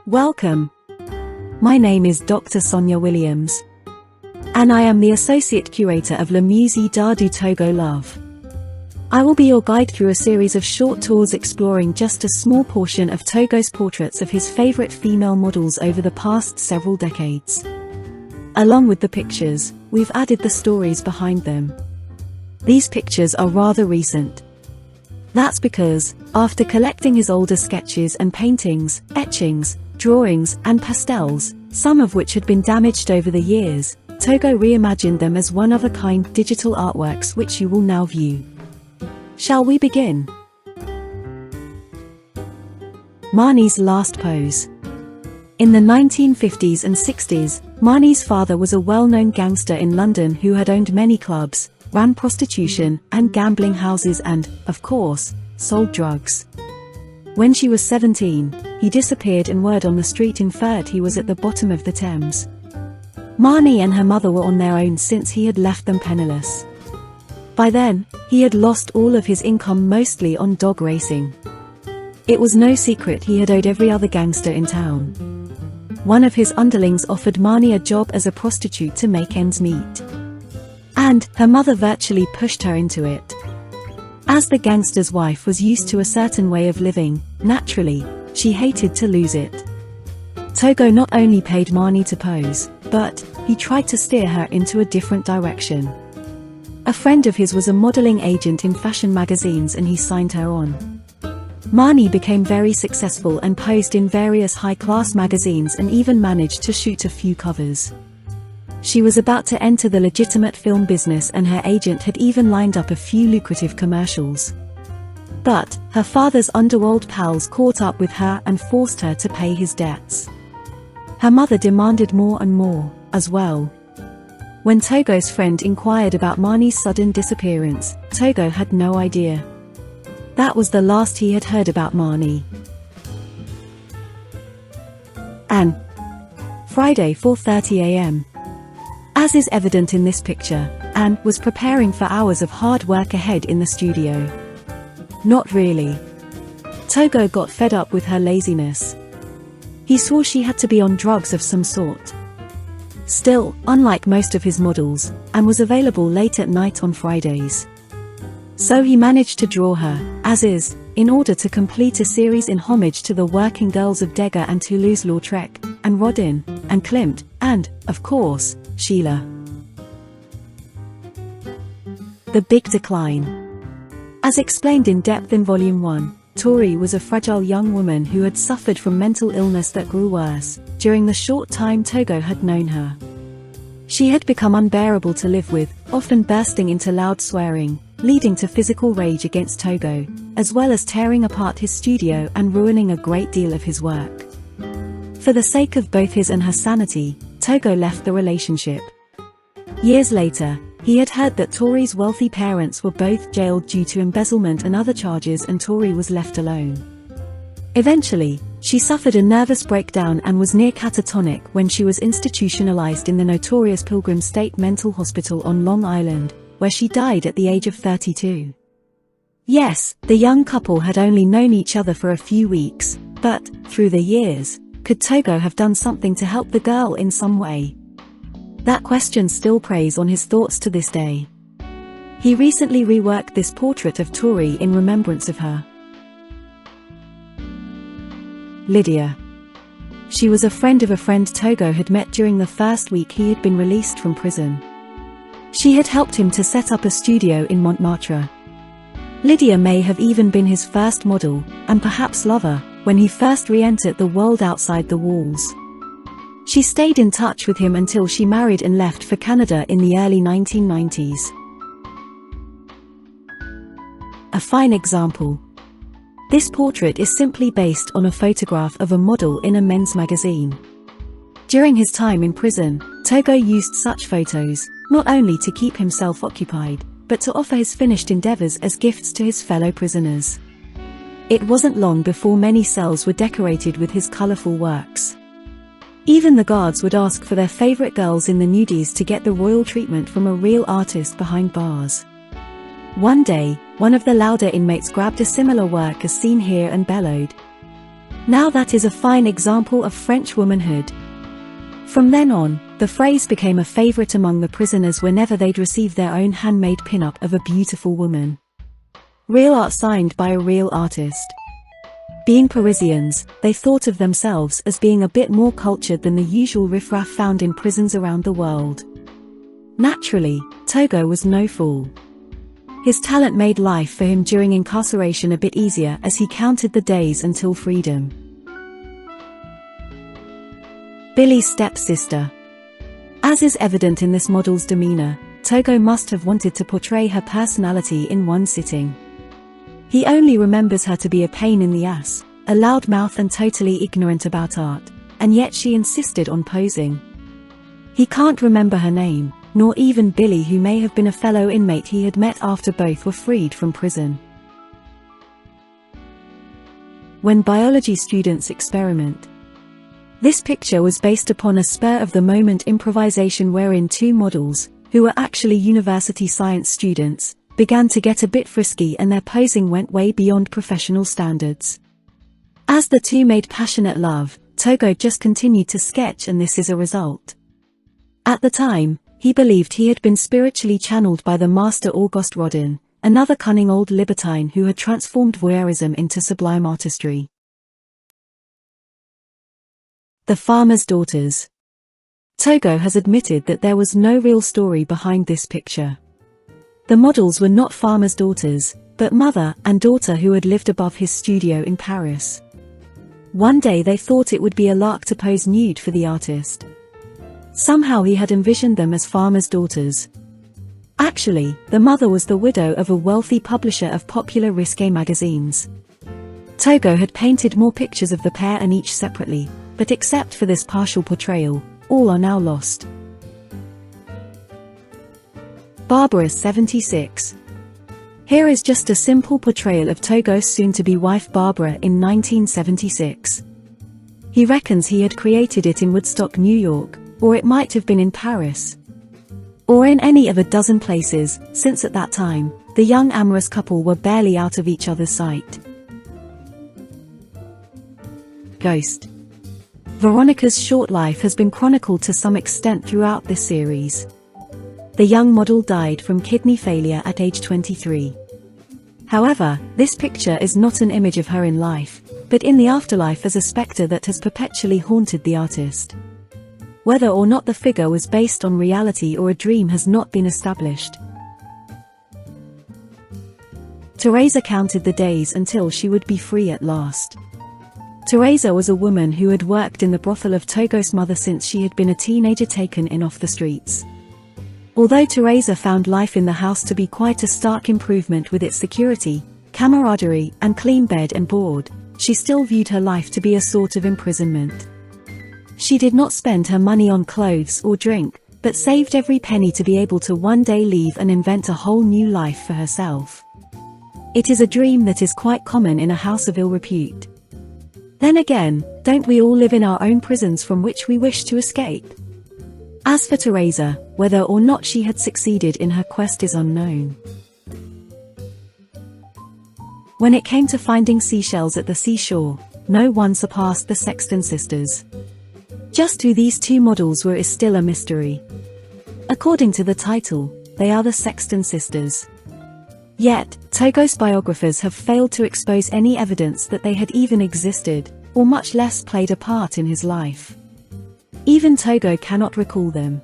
Welcome. My name is Dr. Sonia Williams, and I am the Associate Curator of Le Musée d'Art du Togo Love. I will be your guide through a series of short tours exploring just a small portion of Togo's portraits of his favorite female models over the past several decades. Along with the pictures, we've added the stories behind them. These pictures are rather recent. That's because, after collecting his older sketches and paintings, etchings, drawings, and pastels, some of which had been damaged over the years, Togo reimagined them as one-of-a-kind digital artworks which you will now view. Shall we begin? Mani's last pose. In the 1950s and 60s, Mani's father was a well-known gangster in London who had owned many clubs, ran prostitution and gambling houses and, of course, sold drugs. When she was 17, he disappeared and word on the street inferred he was at the bottom of the Thames. Mani and her mother were on their own since he had left them penniless. By then, he had lost all of his income mostly on dog racing. It was no secret he had owed every other gangster in town. One of his underlings offered Mani a job as a prostitute to make ends meet. And her mother virtually pushed her into it. As the gangster's wife was used to a certain way of living, naturally, she hated to lose it. Togo not only paid Mani to pose, but he tried to steer her into a different direction. A friend of his was a modeling agent in fashion magazines and he signed her on. Mani became very successful and posed in various high-class magazines and even managed to shoot a few covers. She was about to enter the legitimate film business and her agent had even lined up a few lucrative commercials. But her father's underworld pals caught up with her and forced her to pay his debts. Her mother demanded more and more, as well. When Togo's friend inquired about Mani's sudden disappearance, Togo had no idea. That was the last he had heard about Mani. And Friday, 4:30 a.m. As is evident in this picture, Anne was preparing for hours of hard work ahead in the studio. Not really. Togo got fed up with her laziness. He saw she had to be on drugs of some sort. Still, unlike most of his models, Anne was available late at night on Fridays. So he managed to draw her, as is, in order to complete a series in homage to the working girls of Dega and Toulouse-Lautrec, and Rodin, and Klimt, and, of course, Sheila. The Big Decline. As explained in depth in Volume 1, Tori was a fragile young woman who had suffered from mental illness that grew worse during the short time Togo had known her. She had become unbearable to live with, often bursting into loud swearing, leading to physical rage against Togo, as well as tearing apart his studio and ruining a great deal of his work. For the sake of both his and her sanity, Togo left the relationship. Years later, he had heard that Tori's wealthy parents were both jailed due to embezzlement and other charges and Tori was left alone. Eventually, she suffered a nervous breakdown and was near catatonic when she was institutionalized in the notorious Pilgrim State Mental Hospital on Long Island, where she died at the age of 32. Yes, the young couple had only known each other for a few weeks, but, through the years, could Togo have done something to help the girl in some way? That question still preys on his thoughts to this day. He recently reworked this portrait of Tori in remembrance of her. Lydia. She was a friend of a friend Togo had met during the first week he had been released from prison. She had helped him to set up a studio in Montmartre. Lydia may have even been his first model, and perhaps lover, when he first re-entered the world outside the walls. She stayed in touch with him until she married and left for Canada in the early 1990s. A fine example. This portrait is simply based on a photograph of a model in a men's magazine. During his time in prison, Togo used such photos, not only to keep himself occupied, but to offer his finished endeavors as gifts to his fellow prisoners. It wasn't long before many cells were decorated with his colorful works. Even the guards would ask for their favorite girls in the nudies to get the royal treatment from a real artist behind bars. One day, one of the louder inmates grabbed a similar work as seen here and bellowed, Now that is a fine example of French womanhood. From then on, the phrase became a favorite among the prisoners whenever they'd receive their own handmade pin-up of a beautiful woman. Real art signed by a real artist. Being Parisians, they thought of themselves as being a bit more cultured than the usual riffraff found in prisons around the world. Naturally, Togo was no fool. His talent made life for him during incarceration a bit easier as he counted the days until freedom. Billy's stepsister. As is evident in this model's demeanor, Togo must have wanted to portray her personality in one sitting. He only remembers her to be a pain in the ass, a loudmouth and totally ignorant about art, and yet she insisted on posing. He can't remember her name, nor even Billy, who may have been a fellow inmate he had met after both were freed from prison. When biology students experiment. This picture was based upon a spur-of-the-moment improvisation wherein two models, who were actually university science students, began to get a bit frisky and their posing went way beyond professional standards. As the two made passionate love, Togo just continued to sketch, and this is a result. At the time, he believed he had been spiritually channeled by the master Auguste Rodin, another cunning old libertine who had transformed voyeurism into sublime artistry. The Farmer's Daughters. Togo has admitted that there was no real story behind this picture. The models were not farmers' daughters, but mother and daughter who had lived above his studio in Paris. One day they thought it would be a lark to pose nude for the artist. Somehow he had envisioned them as farmers' daughters. Actually, the mother was the widow of a wealthy publisher of popular risque magazines. Togo had painted more pictures of the pair and each separately, but except for this partial portrayal, all are now lost. Barbara 76. Here is just a simple portrayal of Togo's soon-to-be wife Barbara in 1976. He reckons he had created it in Woodstock, New York, or it might have been in Paris. Or in any of a dozen places, since at that time, the young amorous couple were barely out of each other's sight. Ghost. Veronica's short life has been chronicled to some extent throughout this series. The young model died from kidney failure at age 23. However, this picture is not an image of her in life, but in the afterlife as a spectre that has perpetually haunted the artist. Whether or not the figure was based on reality or a dream has not been established. Teresa counted the days until she would be free at last. Teresa was a woman who had worked in the brothel of Togo's mother since she had been a teenager, taken in off the streets. Although Teresa found life in the house to be quite a stark improvement with its security, camaraderie, and clean bed and board, she still viewed her life to be a sort of imprisonment. She did not spend her money on clothes or drink, but saved every penny to be able to one day leave and invent a whole new life for herself. It is a dream that is quite common in a house of ill repute. Then again, don't we all live in our own prisons from which we wish to escape? As for Teresa, whether or not she had succeeded in her quest is unknown. When it came to finding seashells at the seashore, no one surpassed the Sexton sisters. Just who these two models were is still a mystery. According to the title, they are the Sexton sisters. Yet, Togo's biographers have failed to expose any evidence that they had even existed, or much less played a part in his life. Even Togo cannot recall them.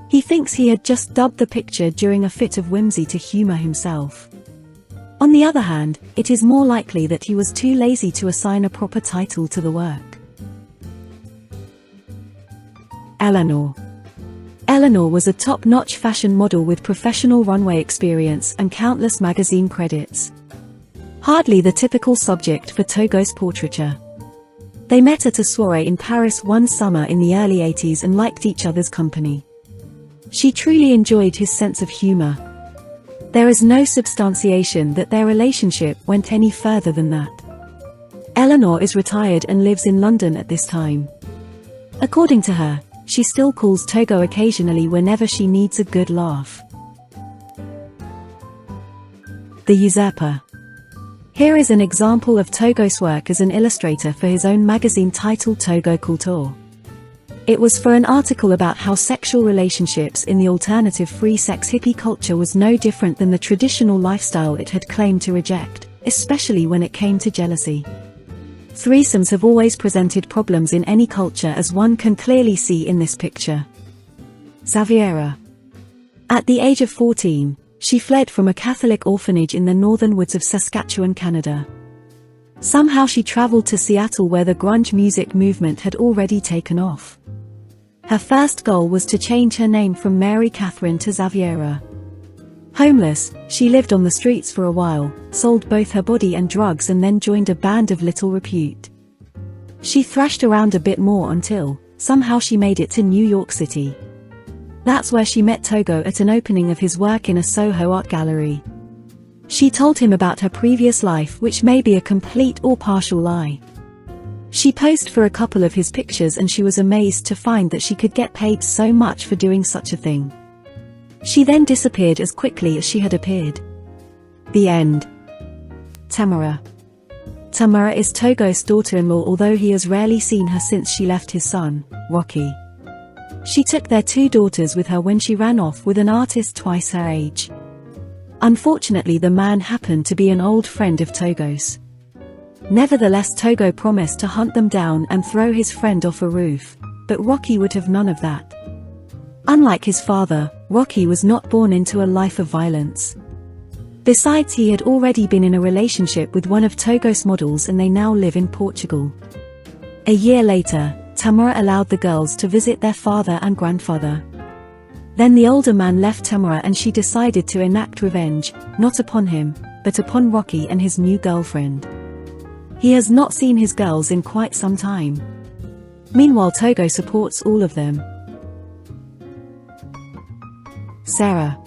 He thinks he had just dubbed the picture during a fit of whimsy to humor himself. On the other hand, it is more likely that he was too lazy to assign a proper title to the work. Eleanor. Eleanor was a top-notch fashion model with professional runway experience and countless magazine credits. Hardly the typical subject for Togo's portraiture. They met at a soirée in Paris one summer in the early 80s and liked each other's company. She truly enjoyed his sense of humor. There is no substantiation that their relationship went any further than that. Eleanor is retired and lives in London at this time. According to her, she still calls Togo occasionally whenever she needs a good laugh. The Usurper. Here is an example of Togo's work as an illustrator for his own magazine titled Togo Culture. It was for an article about how sexual relationships in the alternative free-sex hippie culture was no different than the traditional lifestyle it had claimed to reject, especially when it came to jealousy. Threesomes have always presented problems in any culture, as one can clearly see in this picture. Xaviera. At the age of 14, she fled from a Catholic orphanage in the northern woods of Saskatchewan, Canada. Somehow she traveled to Seattle, where the grunge music movement had already taken off. Her first goal was to change her name from Mary Catherine to Xaviera. Homeless, she lived on the streets for a while, sold both her body and drugs, and then joined a band of little repute. She thrashed around a bit more until, somehow, she made it to New York City. That's where she met Togo at an opening of his work in a Soho art gallery. She told him about her previous life, which may be a complete or partial lie. She posed for a couple of his pictures, and she was amazed to find that she could get paid so much for doing such a thing. She then disappeared as quickly as she had appeared. The end. Tamara. Tamara is Togo's daughter-in-law, although he has rarely seen her since she left his son, Rocky. She took their 2 daughters with her when she ran off with an artist twice her age. Unfortunately, the man happened to be an old friend of Togo's. Nevertheless, Togo promised to hunt them down and throw his friend off a roof, but Rocky would have none of that. Unlike his father, Rocky was not born into a life of violence. Besides, he had already been in a relationship with one of Togo's models, and they now live in Portugal. A year later, Tamara allowed the girls to visit their father and grandfather. Then the older man left Tamara, and she decided to enact revenge, not upon him, but upon Rocky and his new girlfriend. He has not seen his girls in quite some time. Meanwhile, Togo supports all of them. Sarah.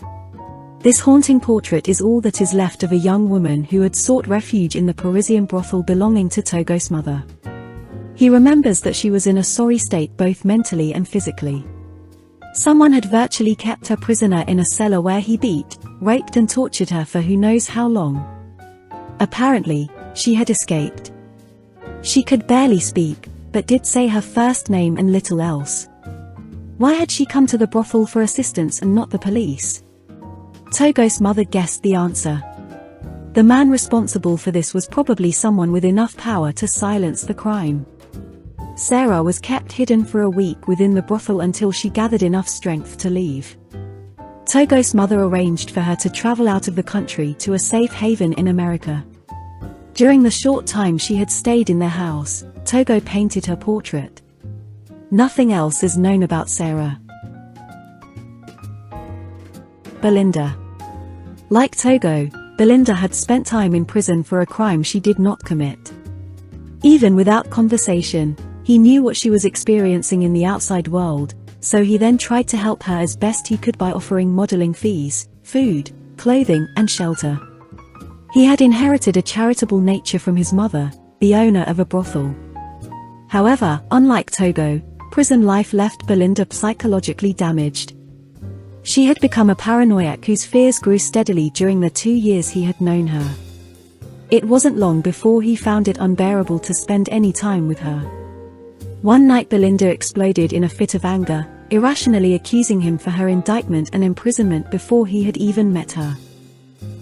This haunting portrait is all that is left of a young woman who had sought refuge in the Parisian brothel belonging to Togo's mother. He remembers that she was in a sorry state both mentally and physically. Someone had virtually kept her prisoner in a cellar where he beat, raped and tortured her for who knows how long. Apparently, she had escaped. She could barely speak, but did say her first name and little else. Why had she come to the brothel for assistance and not the police? Togo's mother guessed the answer. The man responsible for this was probably someone with enough power to silence the crime. Sarah was kept hidden for a week within the brothel until she gathered enough strength to leave. Togo's mother arranged for her to travel out of the country to a safe haven in America. During the short time she had stayed in their house, Togo painted her portrait. Nothing else is known about Sarah. Belinda. Like Togo, Belinda had spent time in prison for a crime she did not commit. Even without conversation, he knew what she was experiencing in the outside world, so he then tried to help her as best he could by offering modeling fees, food, clothing, and shelter. He had inherited a charitable nature from his mother, the owner of a brothel. However, unlike Togo, prison life left Belinda psychologically damaged. She had become a paranoiac whose fears grew steadily during the 2 years he had known her. It wasn't long before he found it unbearable to spend any time with her. One night Belinda exploded in a fit of anger, irrationally accusing him for her indictment and imprisonment before he had even met her.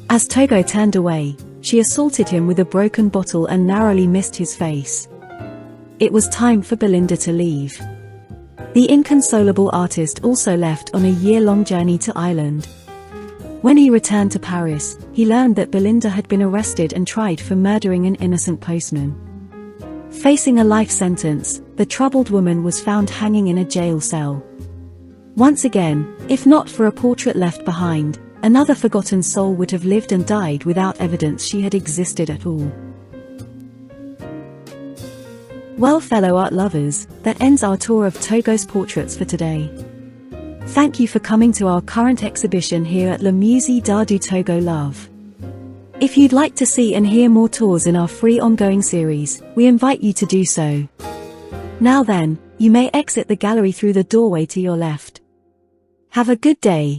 As Togo turned away, she assaulted him with a broken bottle and narrowly missed his face. It was time for Belinda to leave. The inconsolable artist also left on a year-long journey to Ireland. When he returned to Paris, he learned that Belinda had been arrested and tried for murdering an innocent postman. Facing a life sentence, the troubled woman was found hanging in a jail cell. Once again, if not for a portrait left behind, another forgotten soul would have lived and died without evidence she had existed at all. Well, fellow art lovers, that ends our tour of Togo's portraits for today. Thank you for coming to our current exhibition here at Le Musée d'Art du Togo Love. If you'd like to see and hear more tours in our free ongoing series, we invite you to do so. Now then, you may exit the gallery through the doorway to your left. Have a good day.